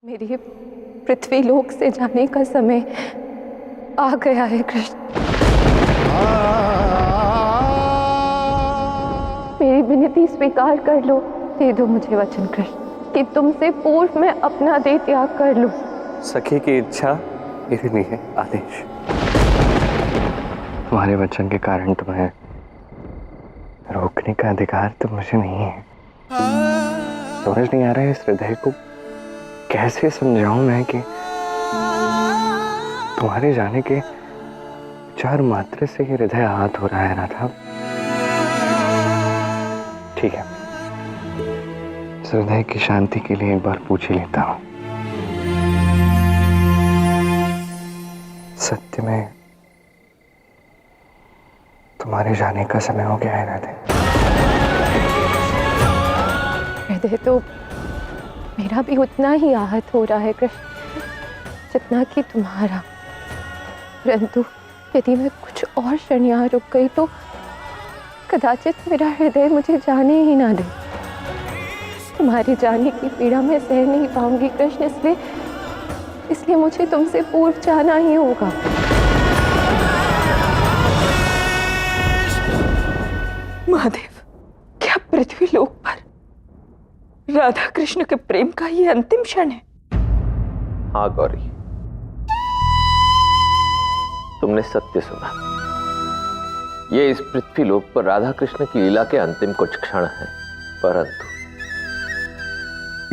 मेरे पृथ्वी लोक से जाने का समय आ गया है कृष्ण। मेरी विनती स्वीकार कर लो। दे दो मुझे वचन कृष्ण कि तुमसे पूर्व मैं अपना देह त्याग कर लूं। सखी की इच्छा मेरे लिए आदेश। तुम्हारे वचन के कारण तुम्हें रोकने का अधिकार तो मुझे नहीं है। समझ नहीं आ रहा है इस हृदय को कैसे समझाऊं मैं कि तुम्हारे जाने के चार मात्रे से ही हृदय आहत हो रहा है राधा। ठीक है, इस हृदय की शांति के लिए एक बार पूछ ही लेता हूं। सत्य में तुम्हारे जाने का समय हो गया है राधे। हृदय तो मेरा भी उतना ही आहत हो रहा है कृष्ण जितना कि तुम्हारा, परंतु यदि मैं कुछ और क्षण यहाँ रुक गई तो कदाचित मेरा हृदय मुझे जाने ही ना दे। तुम्हारे जाने की पीड़ा मैं सह नहीं पाऊंगी कृष्ण, इसलिए मुझे तुमसे पूर्व जाना ही होगा। महादेव, क्या पृथ्वी लोक पर राधा कृष्ण के प्रेम का ये अंतिम क्षण है? हाँ गौरी, तुमने सत्य सुना। ये इस पृथ्वी लोक पर राधा कृष्ण की लीला के अंतिम कुछ क्षण हैं, परंतु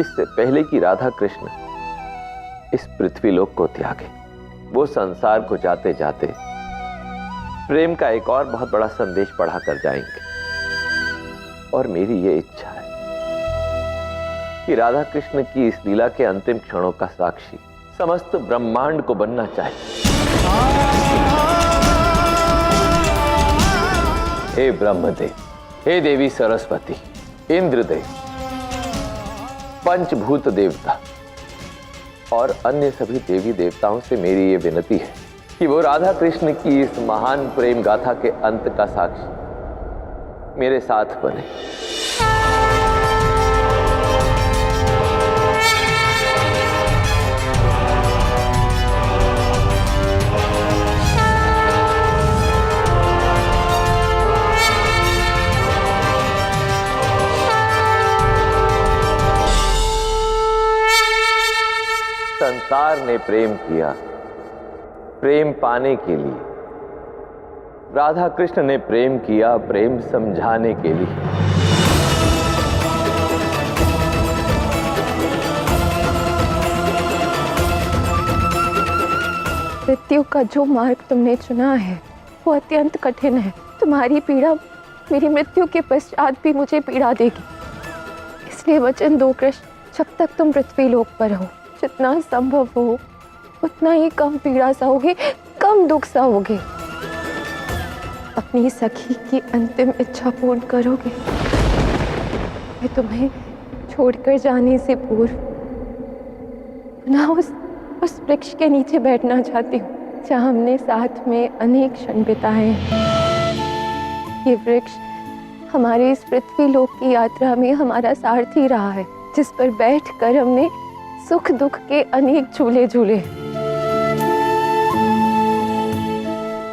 इससे पहले कि राधा कृष्ण इस पृथ्वी लोक को त्यागे, वो संसार को जाते जाते प्रेम का एक और बहुत बड़ा संदेश पढ़ा कर जाएंगे। और मेरी ये इच्छा है कि राधा कृष्ण की इस लीला के अंतिम क्षणों का साक्षी समस्त ब्रह्मांड को बनना चाहिए। हे ब्रह्मदेव, हे देवी सरस्वती, इंद्रदेव, पंचभूत देवता और अन्य सभी देवी देवताओं से मेरी ये विनती है कि वो राधा कृष्ण की इस महान प्रेम गाथा के अंत का साक्षी मेरे साथ बने। संसार ने प्रेम किया प्रेम पाने के लिए, राधा कृष्ण ने प्रेम किया प्रेम समझाने के लिए। मृत्यु का जो मार्ग तुमने चुना है वो अत्यंत कठिन है। तुम्हारी पीड़ा मेरी मृत्यु के पश्चात भी मुझे पीड़ा देगी, इसलिए वचन दो कृष्ण, जब तक तुम पृथ्वी लोक पर हो जितना संभव हो उतना ही कम पीड़ा सहोगे, कम दुख सहोगे। अपनी सखी की अंतिम इच्छा पूर्ण करोगे। मैं तुम्हें छोड़कर जाने से पूर्व पुनः उस वृक्ष के नीचे बैठना चाहती हूँ जहाँ हमने साथ में अनेक क्षण बिताए हैं। ये वृक्ष हमारे इस पृथ्वी लोक की यात्रा में हमारा सारथी रहा है, जिस पर बैठकर हमने सुख दुख के अनेक झूले झूले।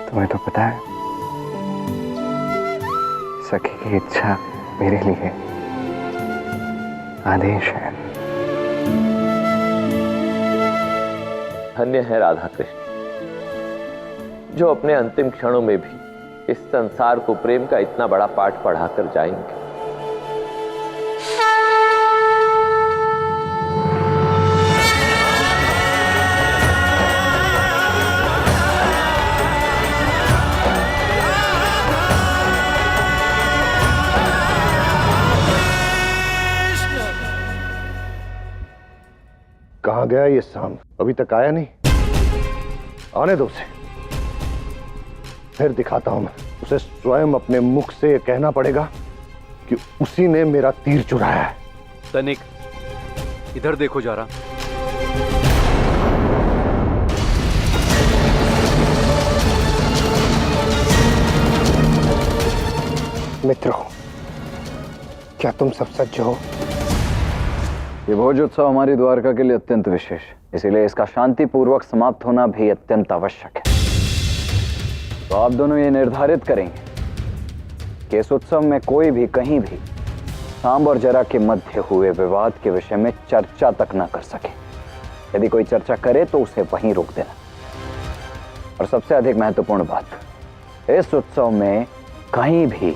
तुम्हें तो पता है सखी की इच्छा मेरे लिए आदेश है। धन्य है राधा कृष्ण जो अपने अंतिम क्षणों में भी इस संसार को प्रेम का इतना बड़ा पाठ पढ़ाकर जाएंगे। कहाँ गया ये शाम? अभी तक आया नहीं। आने दो उसे, फिर दिखाता हूं मैं उसे। स्वयं अपने मुख से कहना पड़ेगा कि उसी ने मेरा तीर चुराया है। तनिक इधर देखो जरा। मित्रों, क्या तुम सब सज्ज हो? ये भोजोत्सव हमारी द्वारका के लिए अत्यंत विशेष है, इसीलिए इसका शांतिपूर्वक समाप्त होना भी अत्यंत आवश्यक है। तो आप दोनों ये निर्धारित करेंगे कि इस उत्सव में कोई भी कहीं भी सांब और जरा के मध्य हुए विवाद के विषय में चर्चा तक ना कर सके। यदि कोई चर्चा करे तो उसे वहीं रोक देना। और सबसे अधिक महत्वपूर्ण बात, इस उत्सव में कहीं भी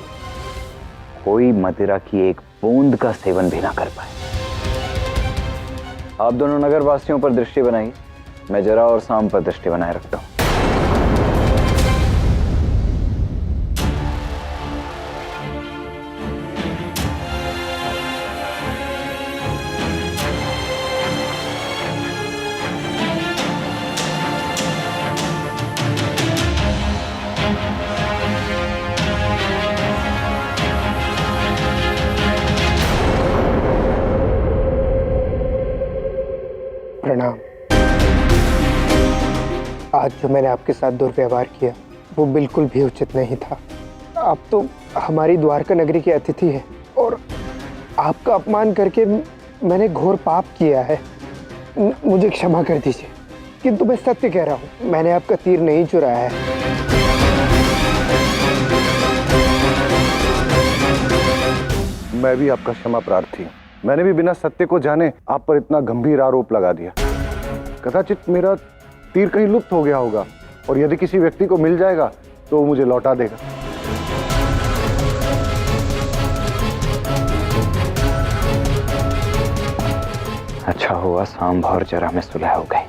कोई मदिरा की एक बूंद का सेवन भी ना कर पाए। आप दोनों नगरवासियों पर दृष्टि बनाइए, मैं जरा और सांब पर दृष्टि बनाए रखता हूं। प्रणाम। आज जो मैंने आपके साथ दुर्व्यवहार किया वो बिल्कुल भी उचित नहीं था। आप तो हमारी द्वारका नगरी के अतिथि हैं और आपका अपमान करके मैंने घोर पाप किया है। मुझे क्षमा कर दीजिए, किंतु मैं सत्य कह रहा हूँ, मैंने आपका तीर नहीं चुराया है। मैं भी आपका क्षमा प्रार्थी हूं। मैंने भी बिना सत्य को जाने आप पर इतना गंभीर आरोप लगा दिया। कदाचित मेरा तीर कहीं लुप्त हो गया होगा और यदि किसी व्यक्ति को मिल जाएगा तो वो मुझे लौटा देगा। अच्छा हुआ सांब और जरा में सुलह हो गई।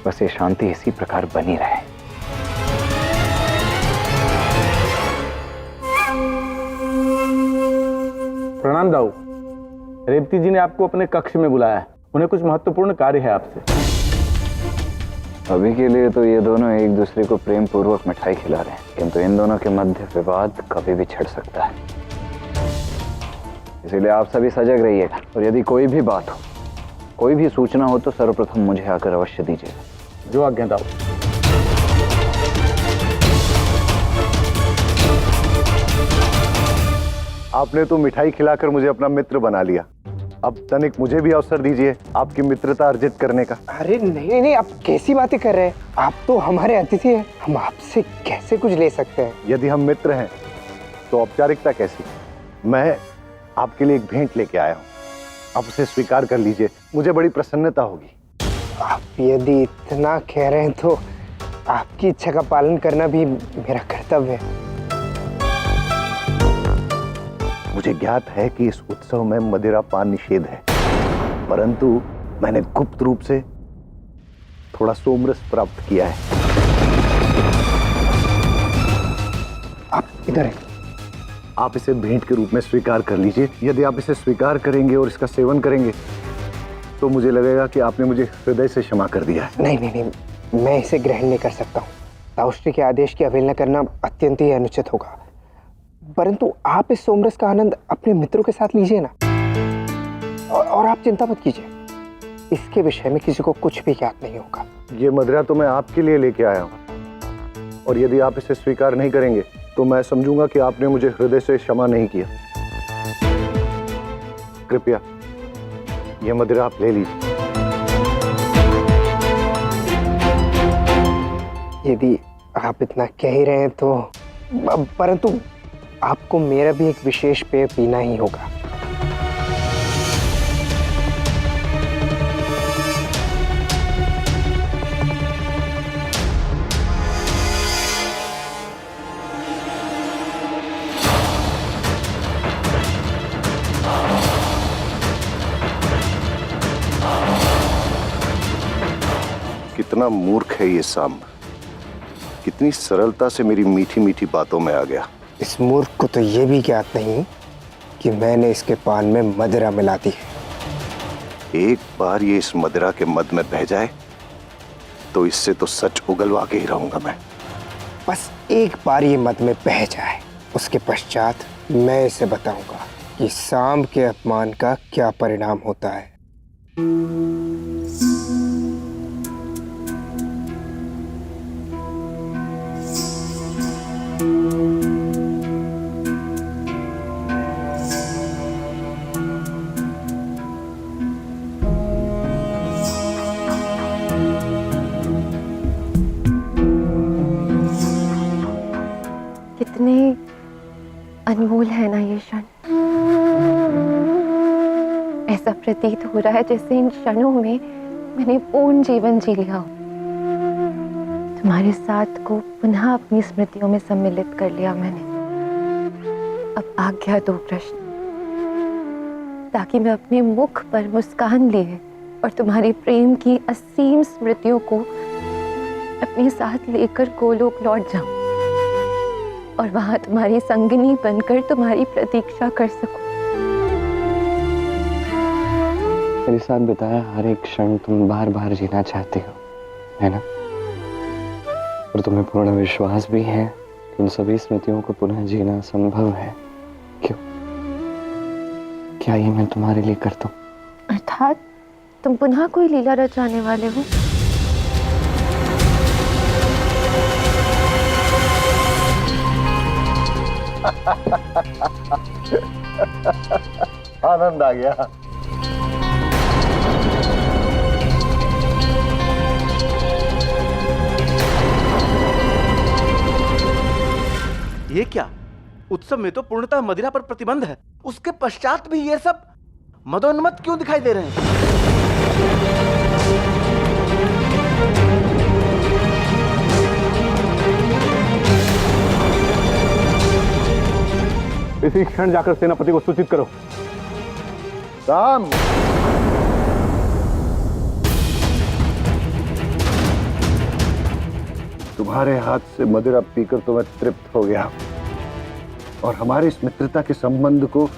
बस ये शांति इसी प्रकार बनी रहे। प्रणाम दाऊ। रेवती जी ने आपको अपने कक्ष में बुलाया है, उन्हें कुछ महत्वपूर्ण कार्य है आपसे। अभी के लिए तो ये दोनों एक दूसरे को प्रेम पूर्वक मिठाई खिला रहे हैं, किंतु इन दोनों के मध्य विवाद कभी भी छिड़ सकता है। इसीलिए आप सभी सजग रहिएगा और यदि कोई भी बात हो, कोई भी सूचना हो तो सर्वप्रथम मुझे आकर अवश्य दीजिएगा। जो आज्ञा दाऊ। आपने तो मिठाई खिलाकर मुझे अपना मित्र बना लिया, अब तनिक मुझे भी अवसर दीजिए आपकी मित्रता अर्जित करने का। अरे नहीं नहीं, आप कैसी बातें कर रहे हैं? आप तो हमारे अतिथि हैं, हम आपसे कैसे कुछ ले सकते हैं? यदि हम मित्र हैं तो औपचारिकता कैसी? मैं आपके लिए एक भेंट लेके आया हूँ, आप उसे स्वीकार कर लीजिए, मुझे बड़ी प्रसन्नता होगी। आप यदि इतना कह रहे हैं तो आपकी इच्छा का पालन करना भी मेरा कर्तव्य है। मुझे ज्ञात है कि इस उत्सव में मदिरा पान निषेध है, परंतु मैंने गुप्त रूप से थोड़ा सोमरस प्राप्त किया है। आप इधर हैं, आप इसे भेंट के रूप में स्वीकार कर लीजिए। यदि आप इसे स्वीकार करेंगे और इसका सेवन करेंगे तो मुझे लगेगा कि आपने मुझे हृदय से क्षमा कर दिया है। नहीं नहीं नहीं, मैं इसे ग्रहण नहीं कर सकता हूँ। ताउश्री के आदेश की अवहेलना करना अत्यंत ही अनुचित होगा। परंतु आप इस सोमरस का आनंद अपने मित्रों के साथ लीजिए ना, और आप चिंता मत कीजिए, इसके विषय में किसी को कुछ भी ज्ञात नहीं होगा। ये मदिरा तो मैं आपके लिए लेके आया हूँ, और यदि आप इसे स्वीकार नहीं करेंगे तो मैं समझूंगा कि आपने मुझे हृदय से क्षमा नहीं किया। कृपया ये मदिरा आप ले लीजिए। यदि आप इतना कह ही रहे हैं तो, परंतु आपको मेरा भी एक विशेष पेय पीना ही होगा। कितना मूर्ख है ये सांब, कितनी सरलता से मेरी मीठी मीठी बातों में आ गया। इस मूर्ख को तो ये भी ज्ञात नहीं कि मैंने इसके पान में मदिरा मिला दी है। एक बार ये इस मदिरा के मद में बह जाए तो इससे तो सच उगलवा के ही रहूंगा मैं। बस एक बार ये मद में बह जाए, उसके पश्चात मैं इसे बताऊंगा कि सांब के अपमान का क्या परिणाम होता है। अनमोल है ना ये क्षण। ऐसा प्रतीत हो रहा है जैसे इन क्षणों में मैंने पूर्ण जीवन जी लिया हो। तुम्हारे साथ को पुनः अपनी स्मृतियों में सम्मिलित कर लिया मैंने। अब आज्ञा दो कृष्ण, ताकि मैं अपने मुख पर मुस्कान लिए और तुम्हारी प्रेम की असीम स्मृतियों को अपने साथ लेकर गोलोक लौट जाऊं और वहां तुम्हारी संगिनी बनकर तुम्हारी प्रतीक्षा कर सकूं। मेरे साथ बिताया हर एक क्षण तुम बार बार जीना चाहती हो, है ना? और तुम्हें पूर्ण विश्वास भी है कि उन सभी स्मृतियों को पुनः जीना संभव है। क्यों? क्या ये मैं तुम्हारे लिए कर दूं? अर्थात तुम पुनः कोई लीला रचाने वाले हो? आनंद आ गया। ये क्या? उत्सव में तो पूर्णतः मदिरा पर प्रतिबंध है, उसके पश्चात भी ये सब मदोन्मत्त क्यों दिखाई दे रहे हैं? इसी क्षण जाकर सेनापति को सूचित करो। राम, तुम्हारे हाथ से मदिरा पीकर तो मैं तृप्त हो गया और हमारी इस मित्रता के संबंध को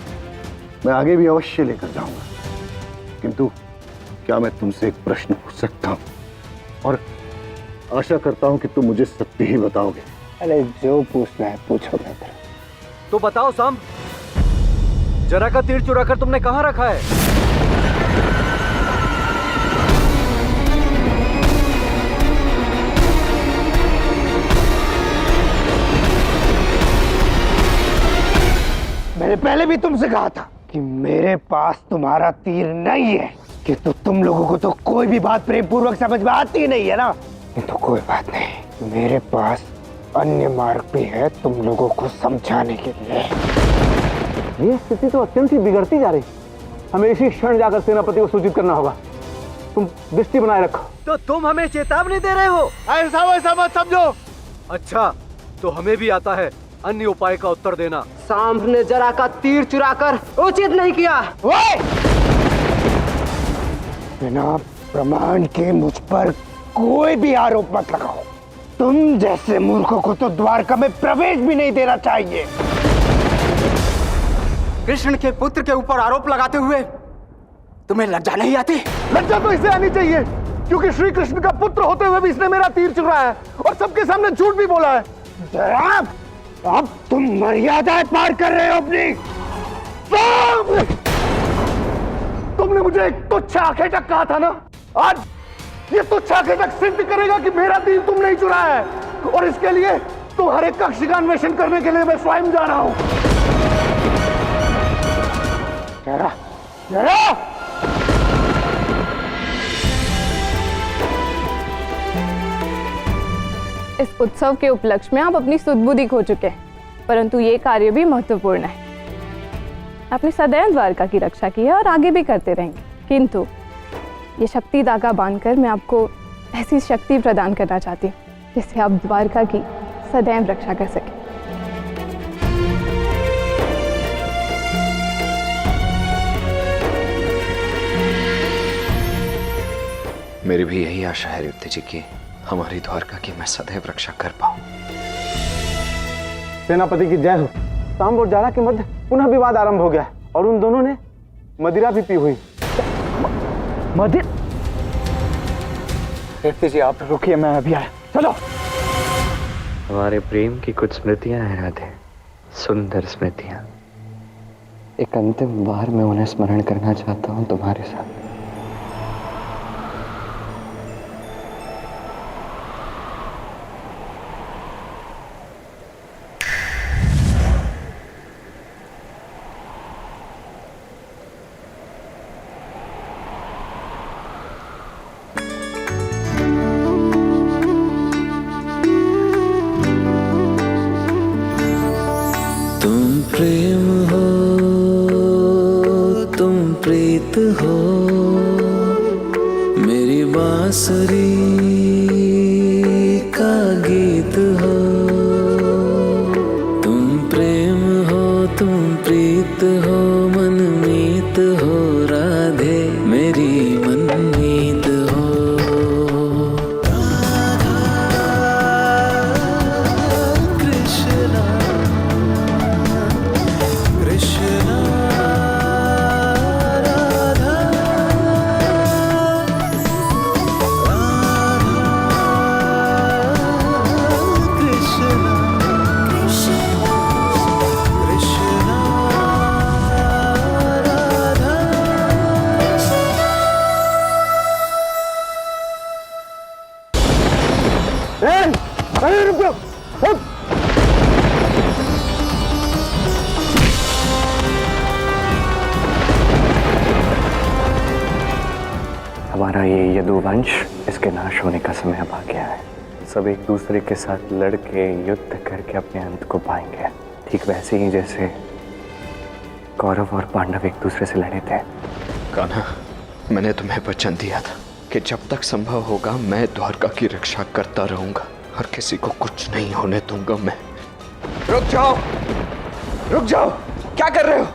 मैं आगे भी अवश्य लेकर जाऊंगा। किंतु क्या मैं तुमसे एक प्रश्न पूछ सकता हूं? और आशा करता हूं कि तुम मुझे सत्य ही बताओगे। अरे जो पूछना है पूछो मित्र। तो बताओ सांब, जरा का तीर चुराकर तुमने कहां रखा है? मैंने पहले भी तुमसे कहा था कि मेरे पास तुम्हारा तीर नहीं है, कि तुम लोगों को तो कोई भी बात प्रेम पूर्वक समझ में आती ही नहीं है ना। तो कोई बात नहीं, मेरे पास अन्य मार्ग भी है तुम लोगों को समझाने के लिए। ये स्थिति तो अत्यंत ही बिगड़ती जा रही। हमें इसी क्षण जाकर सेनापति को सूचित करना होगा। तुम दृष्टि बनाए रखो। तो तुम हमें चेतावनी दे रहे हो? ऐसा मत समझो। अच्छा, तो हमें भी आता है अन्य उपाय का उत्तर देना। सांब ने जरा का तीर चुराकर उचित नहीं किया। बिना प्रमाण के मुझ पर कोई भी आरोप मत लगाओ। तुम जैसे मूर्खों को तो द्वारका में प्रवेश भी नहीं देना चाहिए। कृष्ण के पुत्र के ऊपर आरोप लगाते हुए तुम्हें लज्जा नहीं आती? लज्जा तो इसे आनी चाहिए, क्योंकि श्री कृष्ण का पुत्र होते हुए भी इसने मेरा तीर चुराया है और सबके सामने झूठ भी बोला है। जनाब, अब तुम मर्यादा पार कर रहे हो अपनी। तुमने मुझे एक तुच्छ आखेटक कहा था ना, आज ये तुच्छ आखेटक सिद्ध करेगा कि मेरा तीर तुम नहीं चुराया है। और इसके लिए तुम्हारे कक्ष का अन्वेषण करने के लिए मैं स्वयं जा रहा हूं। जरा जरा इस उत्सव के उपलक्ष्य में आप अपनी सुदबुद्धि खो चुके हैं, परंतु ये कार्य भी महत्वपूर्ण है। आपने सदैव द्वारका की रक्षा की है और आगे भी करते रहेंगे, किंतु ये शक्ति धागा बांधकर मैं आपको ऐसी शक्ति प्रदान करना चाहती हूँ जिससे आप द्वारका की सदैव रक्षा कर सकें। मेरी भी यही आशा है रेवती जी की हमारी द्वारका की मैं सदैव रक्षा कर पाऊं। सेनापति की जय हो। सांब और जारा के मध्य पुनः विवाद आरंभ हो गया है और उन दोनों ने मदिरा भी पी हुई। मदिरा? रेवती जी आप रुकिए, मैं अभी आया। चलो। हमारे प्रेम की कुछ स्मृतियां हैं राधे, सुंदर स्मृतियां। एक अंतिम बार मैं उन्हें स्मरण करना चाहता हूं तुम्हारे साथ। तुम प्रेम प्रीत हो, मेरी बांसुरी का गीत हो। तुम प्रेम हो, तुम प्रीत हो, मनमीत हो राधे, मेरी मनमीत हो। कृष्णा कृष्णा राधा कृष्णा कृष्णा राधा। अरे रुको, रुक। हमारा ये यदुवंश, इसके नाश होने का समय अब आ गया है। सब एक दूसरे के साथ लड़के युद्ध करके अपने अंत को पाएंगे, ठीक वैसे ही जैसे कौरव और पांडव एक दूसरे से लड़े थे। कान्हा, मैंने तुम्हें वचन दिया था कि जब तक संभव होगा मैं द्वारका की रक्षा करता रहूंगा और किसी को कुछ नहीं होने दूंगा मैं। रुक जाओ, रुक जाओ, क्या कर रहे हो?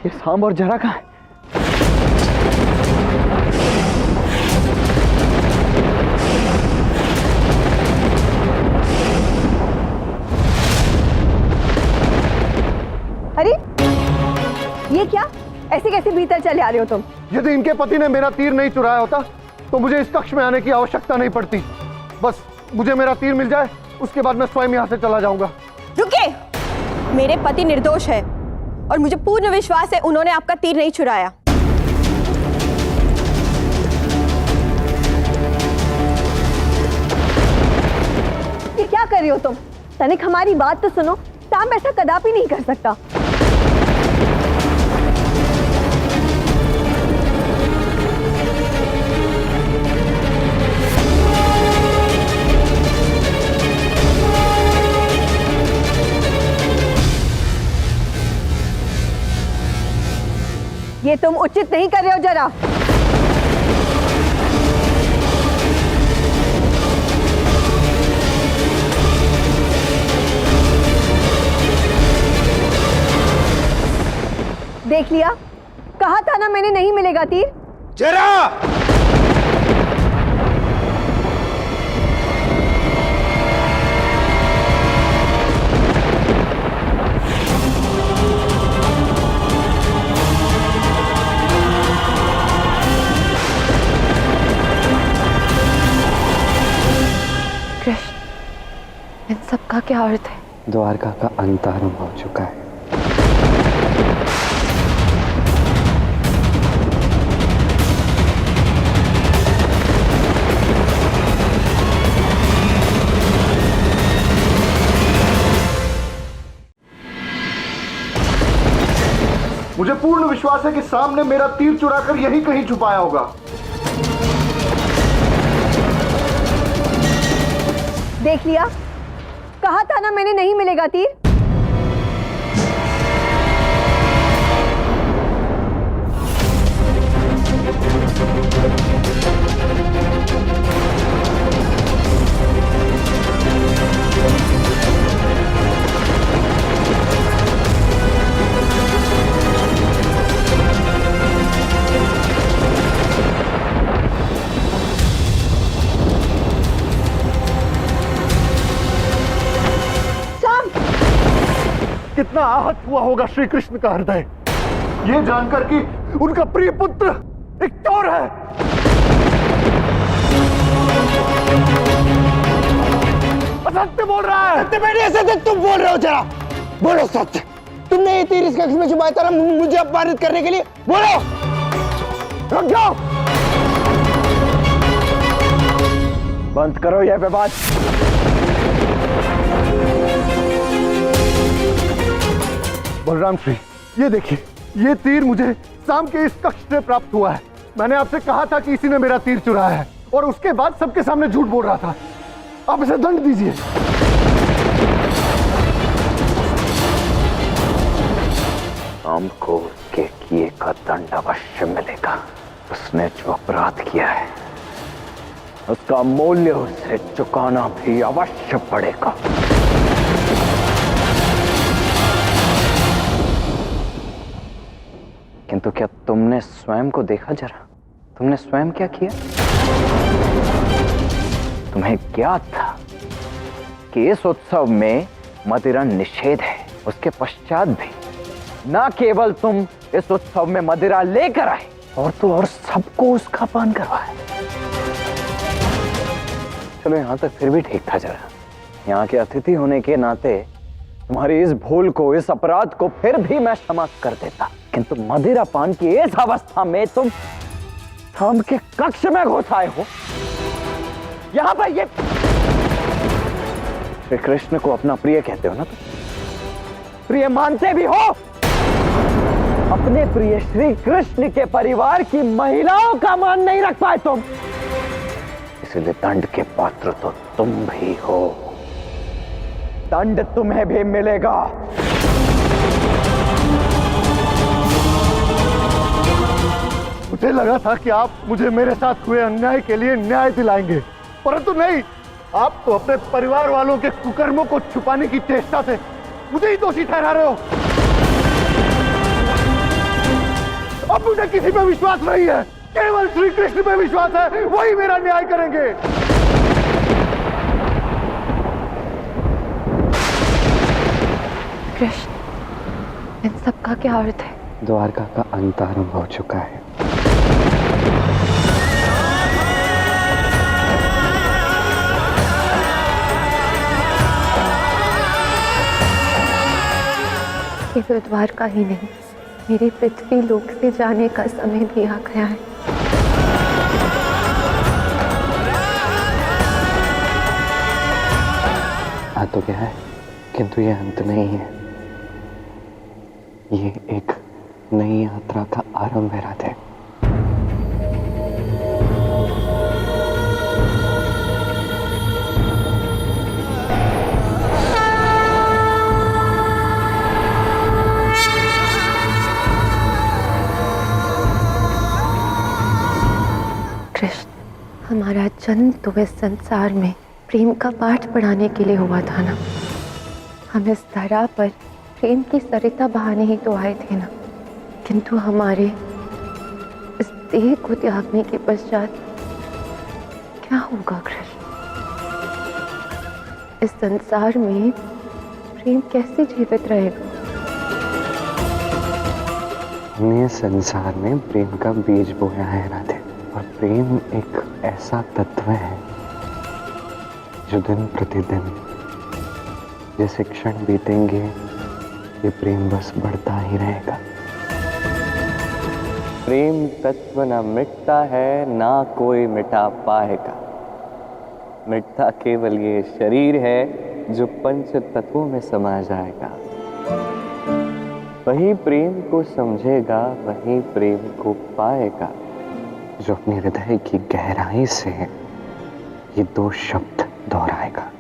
ये सांब और जरा कहाँ है? अरे ये क्या, ऐसे कैसे भीतर चले आ रहे हो तुम? यदि इनके पति ने मेरा तीर नहीं चुराया होता तो मुझे इस कक्ष में आने की आवश्यकता नहीं पड़ती। बस मुझे मेरा तीर मिल जाए, उसके बाद मैं स्वयं यहाँ से चला जाऊंगा। रुके, मेरे पति निर्दोष है और मुझे पूर्ण विश्वास है उन्होंने आपका तीर नहीं चुराया। ये क्या कर रहे हो तुम? तनिक हमारी बात तो सुनो, सांब ऐसा कदापि नहीं कर सकता। ये तुम उचित नहीं कर रहे हो जरा। देख लिया, कहा था ना मैंने नहीं मिलेगा तीर। जरा कृष्ण, इन सब का क्या अर्थ है? द्वारका का अंत आरंभ हो चुका है। मुझे पूर्ण विश्वास है कि सामने मेरा तीर चुराकर यही कहीं छुपाया होगा। देख लिया, कहा था ना मैंने नहीं मिलेगा तीर। कितना आहत हुआ होगा श्री कृष्ण का हृदय, ये जानकर कि उनका प्रिय पुत्र एक चोर है। असत्य बोल रहा है। सत्य बेटे, सत्य तुम बोल रहे हो, जरा बोलो सत्य। तुमने ये तीर इस कक्ष में छुपाया था मुझे अपमानित करने के लिए, बोलो। रुक जाओ, बंद करो यह विवाद। बलराम श्री, ये देखिए, ये तीर मुझे शाम के इस कक्ष से प्राप्त हुआ है। मैंने आपसे कहा था कि इसी ने मेरा तीर चुराया है और उसके बाद सबके सामने झूठ बोल रहा था। आप इसे दंड दीजिए। शाम को उसके किए का दंड अवश्य मिलेगा। उसने जो अपराध किया है उसका मूल्य उसे चुकाना भी अवश्य पड़ेगा। किंतु क्या तुमने स्वयं को देखा जरा? तुमने स्वयं क्या किया? तुम्हें ज्ञात था कि इस उत्सव में मदिरा निषेध है। उसके पश्चात भी न केवल तुम इस उत्सव में मदिरा लेकर आए और तो और सबको उसका पान करवाए। चलो यहां तक फिर भी ठीक था। जरा यहाँ के अतिथि होने के नाते तुम्हारी इस भूल को, इस अपराध को फिर भी मैं क्षमा कर देता, किंतु मदिरा पान की इस अवस्था में तुम शाम के कक्ष में घुस आए हो। यहां पर ये श्री कृष्ण को अपना प्रिय कहते हो ना? तुम प्रिय मानते भी हो। अपने प्रिय श्री कृष्ण के परिवार की महिलाओं का मान नहीं रख पाए तुम, इसलिए दंड के पात्र तो तुम भी हो। दंड तुम्हें भी मिलेगा। मुझे लगा था कि आप मुझे मेरे साथ हुए अन्याय के लिए न्याय दिलाएंगे, परंतु नहीं, आप तो अपने परिवार वालों के कुकर्मों को छुपाने की चेष्टा से मुझे ही दोषी ठहरा रहे हो। अब मुझे किसी पे विश्वास नहीं है, केवल श्री कृष्ण पे विश्वास है, वही मेरा न्याय करेंगे। कृष्ण, इन सब का क्या अर्थ है? द्वारका का अंत आरंभ हो चुका है। केवल द्वारका ही नहीं, मेरे पृथ्वी लोक से जाने का समय भी आ गया है। आ तो गया है, किंतु ये अंत नहीं है। ये एक नई यात्रा का आरंभ है राधे। कृष्ण, हमारा जन्म तो इस संसार में प्रेम का पाठ पढ़ाने के लिए हुआ था ना। हम इस धरा पर प्रेम की सरिता बहाने ही तो आए थे ना। किंतु हमारे इस देह को त्यागने के पश्चात क्या होगा कृष्ण? इस संसार में प्रेम कैसे जीवित रहेगा? हमने संसार में प्रेम का बीज बोया है राधे, और प्रेम एक ऐसा तत्व है जो दिन प्रतिदिन जैसे क्षण बीतेंगे ये प्रेम बस बढ़ता ही रहेगा। प्रेम तत्व ना मिटता है, ना कोई मिटा पाएगा। मिटता केवल ये शरीर है जो पंच तत्वों में समा जाएगा। वही प्रेम को समझेगा, वही प्रेम को पाएगा जो अपने हृदय की गहराई से ये दो शब्द दोहराएगा।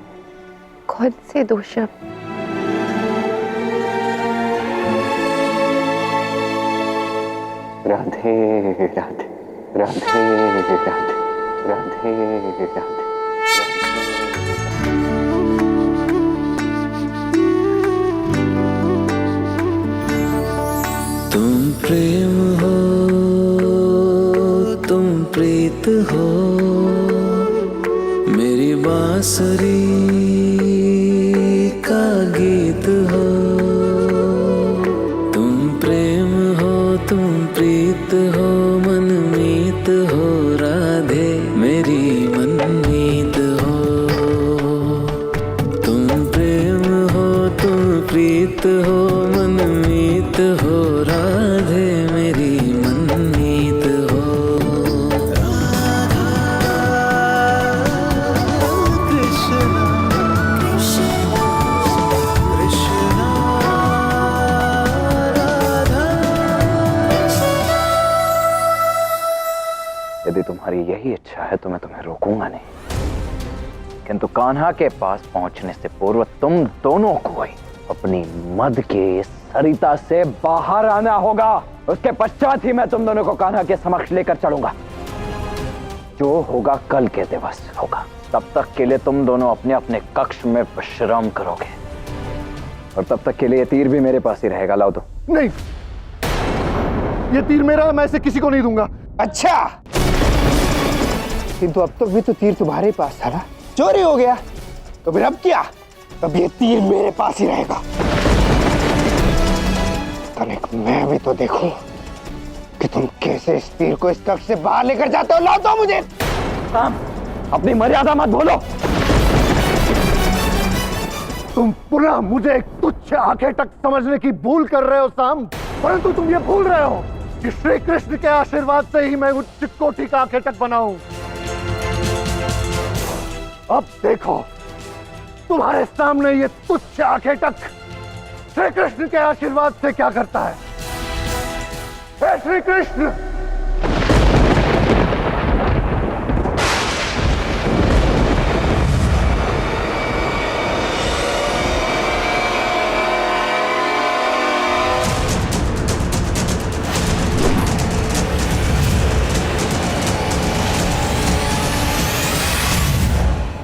कौन से दो शब्द? राधे राधे राधे राधे राधे राधे। तुम प्रेम हो, तुम प्रीत हो, मेरी बांसुरी का गीत हो। तुम प्रेम हो, तुम प्रीत हो, मनमीत हो, राधे मेरी मनमीत हो। तुम प्रेम हो, तुम प्रीत हो, मनमीत हो, राधे मेरी मनमीत हो। यदि तुम्हारी यही इच्छा है तो मैं तुम्हें रोकूंगा नहीं, किंतु कान्हा के पास पहुंचने से पूर्व तुम दोनों को ही अपनी मद के इस सरिता से बाहर आना होगा। उसके पश्चात ही मैं तुम दोनों को कान्हा के समक्ष लेकर चलूंगा। जो होगा कल के दिवस होगा। तब तक के लिए तुम दोनों अपने अपने कक्ष में विश्राम करोगे और तब तक के लिए ये तीर भी मेरे पास ही रहेगा। लाओ दो। नहीं, ये तीर मेरा है, मैं इसे किसी को नहीं दूंगा। अच्छा, किंतु अब तक भी तो तीर तुम्हारे पास था ना, चोरी हो गया तो फिर अब क्या? अब ये तीर मेरे पास ही रहेगा। तनिक मैं भी तो देखूं कि तुम कैसे इस तीर को इस कक्ष से बाहर लेकर जाते हो। लाओ तो मुझे। अपनी मर्यादा मत भूलो। तुम पुनः मुझे एक तुच्छ आखेटक समझने की भूल कर रहे हो साम, परंतु तुम ये भूल रहे हो कि श्री कृष्ण के आशीर्वाद से ही मैं उच्च कोटि का आखेटक बना हूं। अब देखो तुम्हारे सामने ये तुच्छ आखेटक श्री कृष्ण के आशीर्वाद से क्या करता है। हे श्री कृष्ण,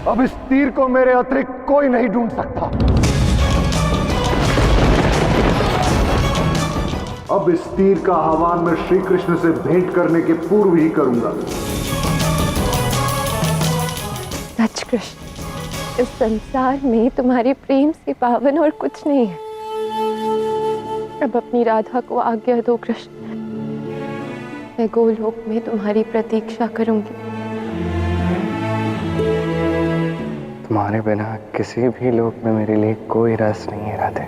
अब इस तीर को मेरे अतिरिक्त कोई नहीं ढूंढ सकता। अब इस तीर का आह्वान मैं श्री कृष्ण से भेंट करने के पूर्व ही करूंगा। सच कृष्ण, इस संसार में तुम्हारे प्रेम से पावन और कुछ नहीं है। अब अपनी राधा को आज्ञा दो कृष्ण, मैं गोलोक में तुम्हारी प्रतीक्षा करूंगी। तुम्हारे बिना किसी भी लोक में मेरे लिए कोई रस नहीं है राधे।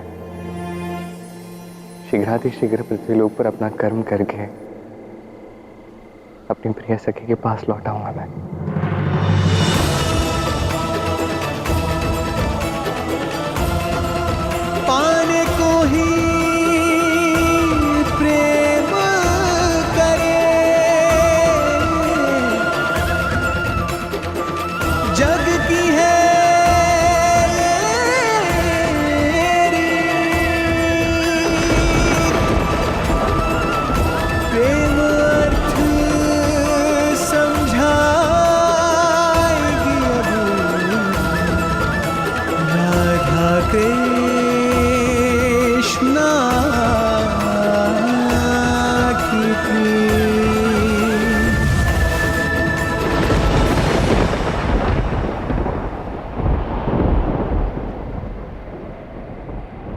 शीघ्रातिशीघ्र पृथ्वीलोक पर अपना कर्म करके अपनी प्रिय सखी के पास लौटाऊंगा मैं। पाने को ही प्रेम करे, जग की है प्रेम अर्थ समझाएगी अब राधा कृष्ण की प्रीत।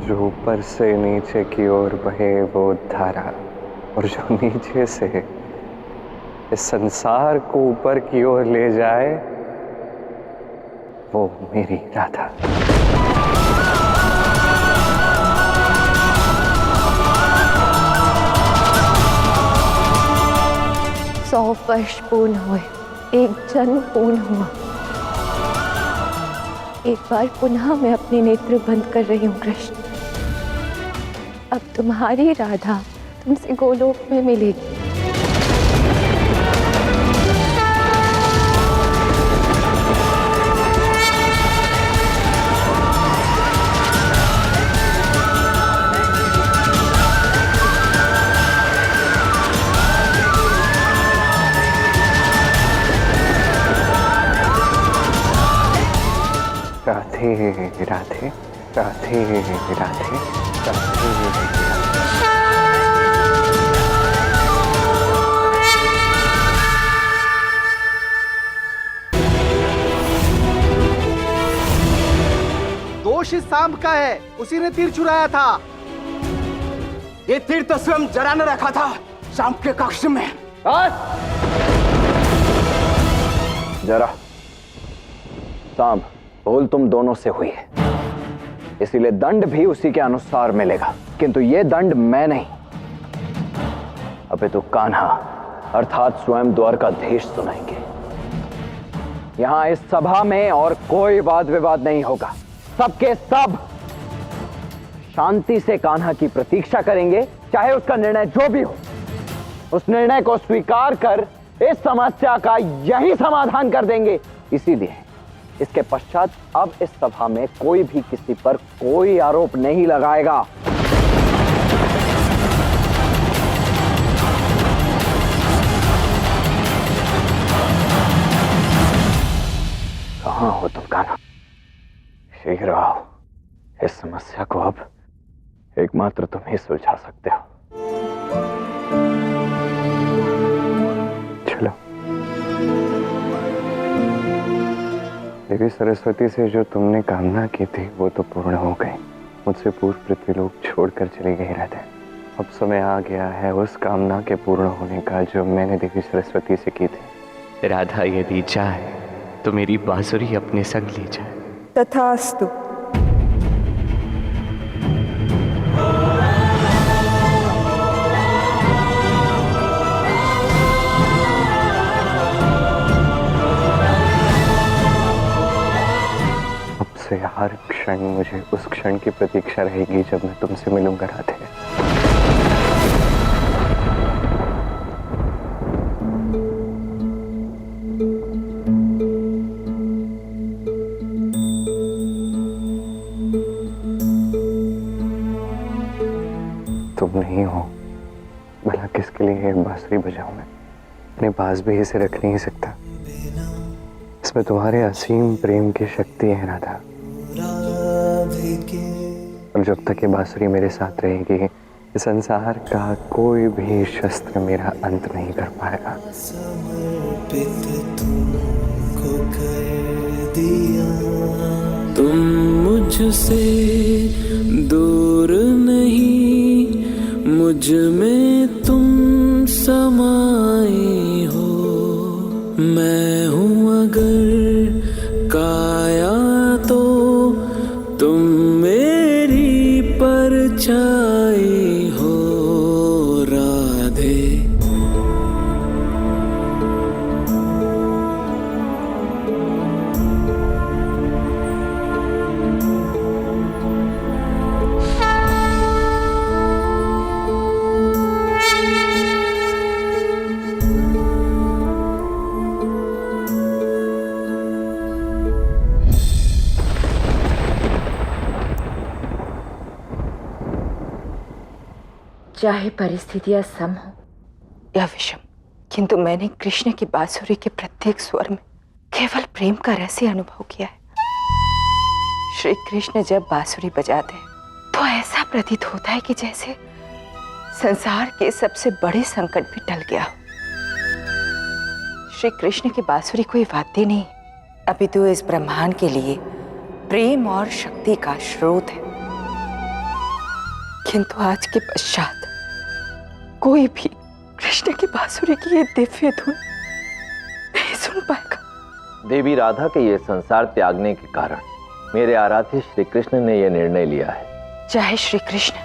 जो ऊपर से नीचे की ओर बहे वो धारा, और जो नीचे से इस संसार को ऊपर की ओर ले जाए वो मेरी राधा। 100 वर्ष पूर्ण हुए, एक जन्म पूर्ण हुआ। एक बार पुनः मैं अपने नेत्र बंद कर रही हूँ कृष्ण। अब तुम्हारी राधा तुमसे गोलोक में मिलेगी। राधे राधे राधे राधे राधे। दोष इस सांप का है, उसी ने तीर चुराया था। ये तीर तो स्वयं जरा ने रखा था सांप के कक्ष में। जरा सांप भूल तुम दोनों से हुई है, इसीलिए दंड भी उसी के अनुसार मिलेगा, किंतु ये दंड मैं नहीं, अपितु कान्हा अर्थात स्वयं द्वारकाधीश सुनाएंगे। यहां इस सभा में और कोई वाद विवाद नहीं होगा। सबके सब शांति से कान्हा की प्रतीक्षा करेंगे, चाहे उसका निर्णय जो भी हो। उस निर्णय को स्वीकार कर इस समस्या का यही समाधान कर देंगे। इसीलिए इसके पश्चात अब इस सभा में कोई भी किसी पर कोई आरोप नहीं लगाएगा। ठीक रहा हो। इस समस्या को अब एकमात्र तुम ही सुलझा सकते हो। चलो। देवी सरस्वती से जो तुमने कामना की थी वो तो पूर्ण हो गई। मुझसे पूर्व पृथ्वीलोक छोड़कर चले गए राधा। अब समय आ गया है उस कामना के पूर्ण होने का जो मैंने देवी सरस्वती से की थी। राधा यदि चाहे तो मेरी बांसुरी अपने संग ले जाए। तथास्तु। अब से हर क्षण मुझे उस क्षण की प्रतीक्षा रहेगी जब मैं तुमसे मिलूंगा राधे। तुम नहीं हो, भला किसके लिए बांसुरी बजाऊं मैं? अपने पास भी इसे रख नहीं सकता। इसमें तुम्हारे असीम प्रेम की शक्ति है राधा। और जब तक ये बांसुरी मेरे साथ रहेगी, इस संसार का कोई भी शस्त्र मेरा अंत नहीं कर पाएगा। तुम मुझसे दूर नहीं, मुझ में तुम समाए हो। मैं हूँ अगर काया तो तुम मेरी परछाई हो राधे। चाहे परिस्थितियां सम हो या विषम, किंतु मैंने कृष्ण की बांसुरी के प्रत्येक स्वर में केवल प्रेम का रहस्य अनुभव किया है। श्री कृष्ण जब बांसुरी बजाते हैं तो ऐसा प्रतीत होता है कि जैसे संसार के सबसे बड़े संकट भी टल गया हो। श्री कृष्ण की बांसुरी कोई वाद्य नहीं, अपितु इस ब्रह्मांड के लिए प्रेम और शक्ति का स्रोत है। किंतु आज के पश्चात कोई भी कृष्ण की बांसुरी की ये दिव्य धुन नहीं सुन पाएगा। देवी राधा के ये संसार त्यागने के कारण मेरे आराध्य श्री कृष्ण ने यह निर्णय लिया है। चाहे श्री कृष्ण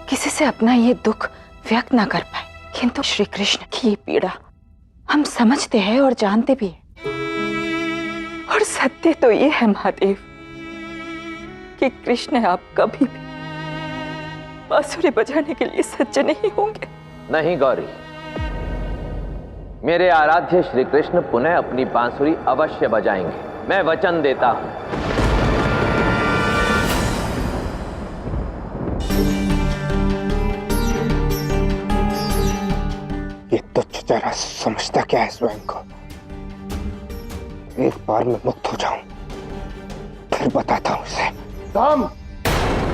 किसी से अपना ये दुख व्यक्त ना कर पाए, किंतु श्री कृष्ण की ये पीड़ा हम समझते हैं और जानते भी हैं। और सत्य तो ये है महादेव कि कृष्ण आप कभी भी बांसुरी बजाने के लिए सज्ज नहीं होंगे। नहीं गौरी, मेरे आराध्य श्री कृष्ण पुनः अपनी बांसुरी अवश्य बजाएंगे, मैं वचन देता हूं। ये तुच्छ जरा समझता क्या है स्वयं को? एक बार मैं मुक्त हो जाऊं फिर बताता हूं इसे। दाम,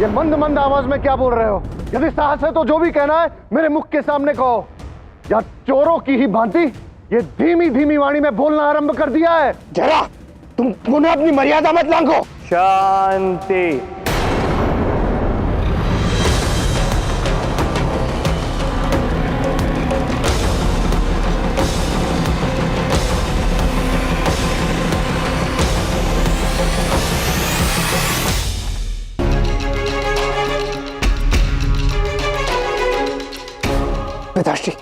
ये मंद मंद आवाज में क्या बोल रहे हो? यदि साहस है तो जो भी कहना है मेरे मुख के सामने कहो। या चोरों की ही भांति ये धीमी धीमी वाणी में बोलना आरंभ कर दिया है। जरा तुम पुनः अपनी मर्यादा मत लांघो। शांति। पिताश्री,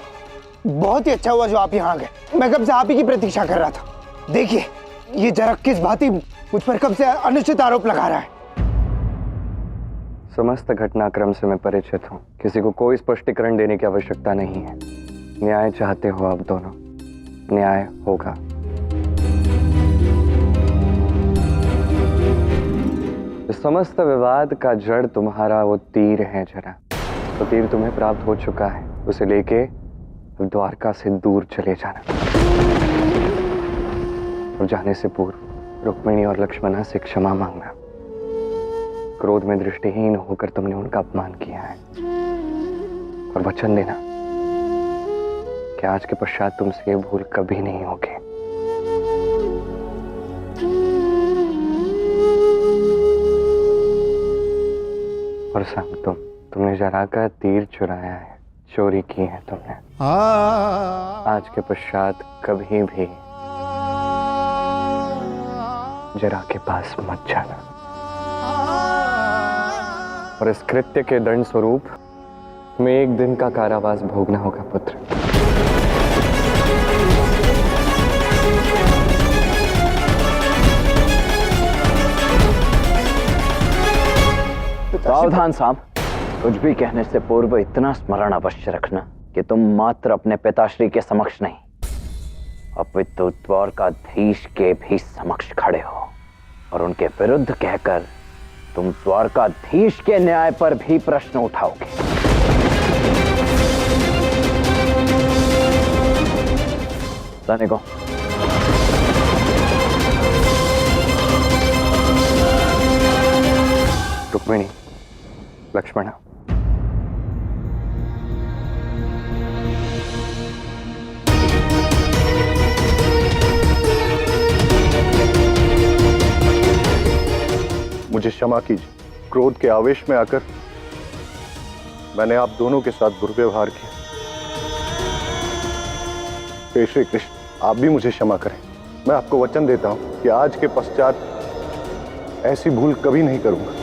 बहुत ही अच्छा हुआ जो आप यहाँ आ गए। मैं कब से आप ही की प्रतीक्षा कर रहा था। देखिए ये जरा किस भांति मुझ पर कब से अनुचित आरोप लगा रहा है। समस्त घटनाक्रम से मैं परिचित हूँ, किसी को कोई स्पष्टीकरण देने की आवश्यकता नहीं है। न्याय चाहते हो आप दोनों, न्याय होगा। समस्त विवाद का जड़ तुम्हारा वो तीर है जरा, तो तीर तुम्हें प्राप्त हो चुका है, उसे लेके द्वारका से दूर चले जाना। और जाने से पूर्व रुक्मिणी और लक्ष्मणा से क्षमा मांगना। क्रोध में दृष्टिहीन होकर तुमने उनका अपमान किया है, और वचन देना कि आज के पश्चात तुमसे ये भूल कभी नहीं होगी। और शाम तुमने जरा का तीर चुराया है, चोरी की है तुमने। आज के पश्चात कभी भी जरा के पास मत जाना। और इस कृत्य के दंड स्वरूप तुम्हें 1 दिन का कारावास भोगना होगा पुत्र। सावधान सांब, कुछ भी कहने से पूर्व इतना स्मरण अवश्य रखना कि तुम मात्र अपने पिताश्री के समक्ष नहीं, अपितु द्वारकाधीश के भी समक्ष खड़े हो, और उनके विरुद्ध कहकर तुम द्वारकाधीश के न्याय पर भी प्रश्न उठाओगे। सैनिकों, रुक्मिणी, लक्ष्मणा, मुझे क्षमा कीजिए। क्रोध के आवेश में आकर मैंने आप दोनों के साथ दुर्व्यवहार किया। हे श्री कृष्ण, आप भी मुझे क्षमा करें। मैं आपको वचन देता हूं कि आज के पश्चात ऐसी भूल कभी नहीं करूंगा।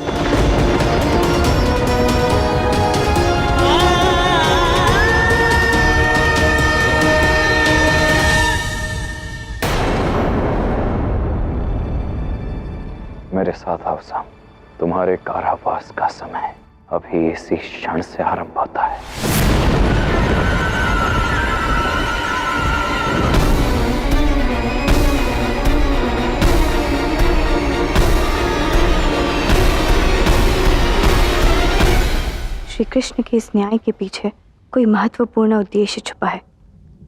मेरे साथ आओ साम, तुम्हारे कारावास का समय अभी इसी क्षण से आरंभ होता है। श्री कृष्ण के इस न्याय के पीछे कोई महत्वपूर्ण उद्देश्य छुपा है,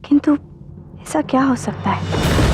किंतु ऐसा क्या हो सकता है?